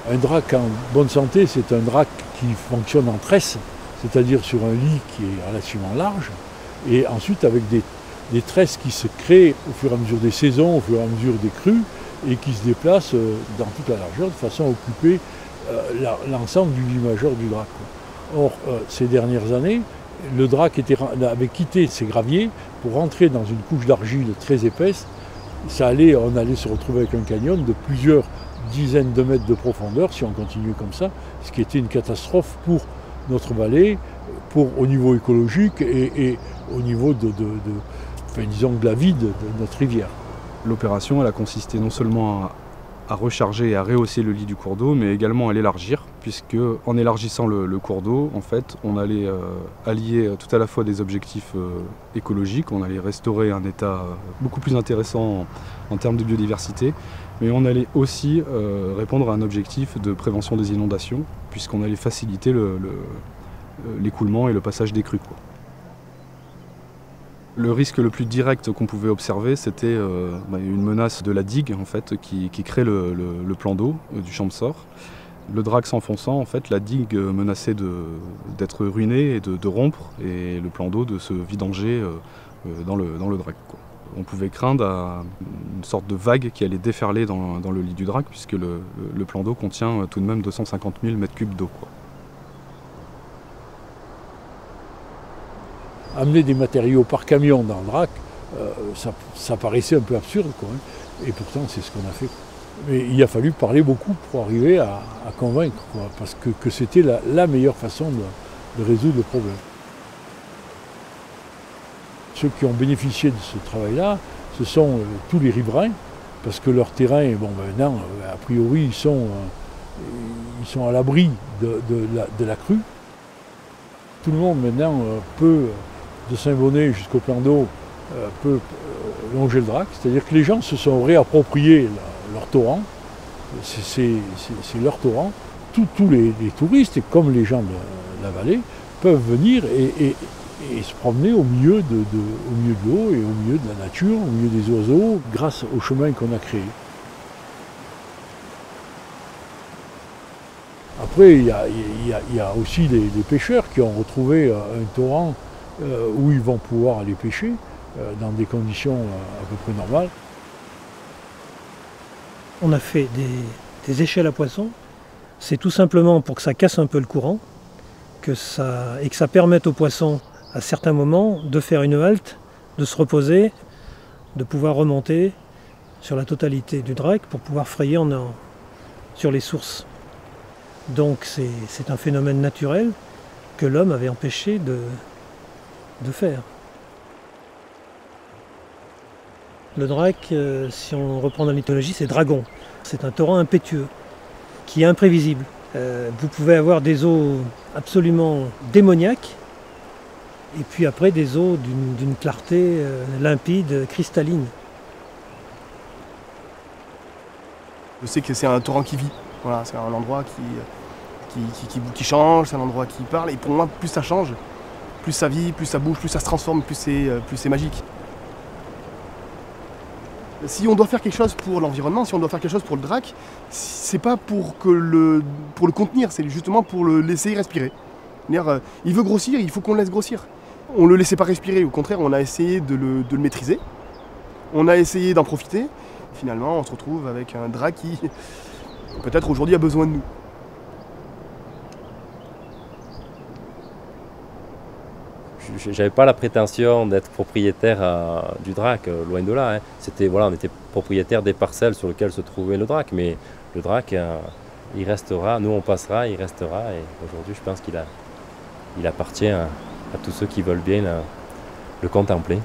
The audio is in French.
Un drac en bonne santé, c'est un drac qui fonctionne en tresse, c'est-à-dire sur un lit qui est relativement large, et ensuite avec des tresses qui se créent au fur et à mesure des saisons, au fur et à mesure des crues, et qui se déplacent dans toute la largeur de façon à occuper l'ensemble du lit majeur du drac. Or, ces dernières années, le drac avait quitté ses graviers pour rentrer dans une couche d'argile très épaisse. On allait se retrouver avec un canyon de plusieurs dizaines de mètres de profondeur si on continuait comme ça, ce qui était une catastrophe pour notre vallée, au niveau écologique et au niveau disons de la vie de notre rivière. L'opération elle a consisté non seulement à recharger et à rehausser le lit du cours d'eau, mais également à l'élargir, puisque en élargissant le cours d'eau, en fait, on allait allier tout à la fois des objectifs écologiques, on allait restaurer un état beaucoup plus intéressant en termes de biodiversité, mais on allait aussi répondre à un objectif de prévention des inondations, puisqu'on allait faciliter l'écoulement et le passage des crues, quoi. Le risque le plus direct qu'on pouvait observer, c'était une menace de la digue en fait, qui crée le plan d'eau du champ de Sort. Le drac s'enfonçant, en fait, la digue menaçait d'être ruinée et de rompre, et le plan d'eau de se vidanger dans le drac, quoi. On pouvait craindre une sorte de vague qui allait déferler dans le lit du drac, puisque le plan d'eau contient tout de même 250 000 m3 d'eau, quoi. Amener des matériaux par camion dans le drac, ça paraissait un peu absurde, quoi, hein. Et pourtant c'est ce qu'on a fait. Mais il a fallu parler beaucoup pour arriver à convaincre, quoi, parce que c'était la meilleure façon de résoudre le problème. Ceux qui ont bénéficié de ce travail-là, ce sont tous les riverains, parce que leur terrain, maintenant, a priori, ils sont à l'abri de la crue. Tout le monde maintenant peut, de Saint-Bonnet jusqu'au plan d'eau, peut longer le drac. C'est-à-dire que les gens se sont réappropriés leur torrent. C'est leur torrent. Tous les touristes, comme les gens de la vallée, peuvent venir et se promener au milieu de l'eau et au milieu de la nature, au milieu des oiseaux, grâce au chemin qu'on a créé. Après, il y a aussi des pêcheurs qui ont retrouvé un torrent où ils vont pouvoir aller pêcher dans des conditions à peu près normales. On a fait des échelles à poissons. C'est tout simplement pour que ça casse un peu le courant et que ça permette aux poissons, à certains moments, de faire une halte, de se reposer, de pouvoir remonter sur la totalité du drac pour pouvoir frayer sur les sources. Donc c'est un phénomène naturel que l'homme avait empêché de faire. Le drac, si on reprend dans l'éthologie, c'est dragon. C'est un torrent impétueux qui est imprévisible. Vous pouvez avoir des eaux absolument démoniaques et puis après des eaux d'une clarté limpide, cristalline. Je sais que c'est un torrent qui vit. Voilà, c'est un endroit qui change, c'est un endroit qui parle. Et pour moi, plus ça change, plus ça vit, plus ça bouge, plus ça se transforme, plus c'est magique. Si on doit faire quelque chose pour l'environnement, si on doit faire quelque chose pour le drac, c'est pas pour le contenir, c'est justement pour le laisser respirer. Il veut grossir, il faut qu'on le laisse grossir. On le laissait pas respirer, au contraire, on a essayé de le maîtriser. On a essayé d'en profiter. Finalement, on se retrouve avec un drac qui, peut-être aujourd'hui, a besoin de nous. J'avais pas la prétention d'être propriétaire du drac, loin de là, hein. On était propriétaire des parcelles sur lesquelles se trouvait le drac, mais le drac, il restera, nous on passera, il restera, et aujourd'hui je pense qu'il appartient à tous ceux qui veulent bien le contempler.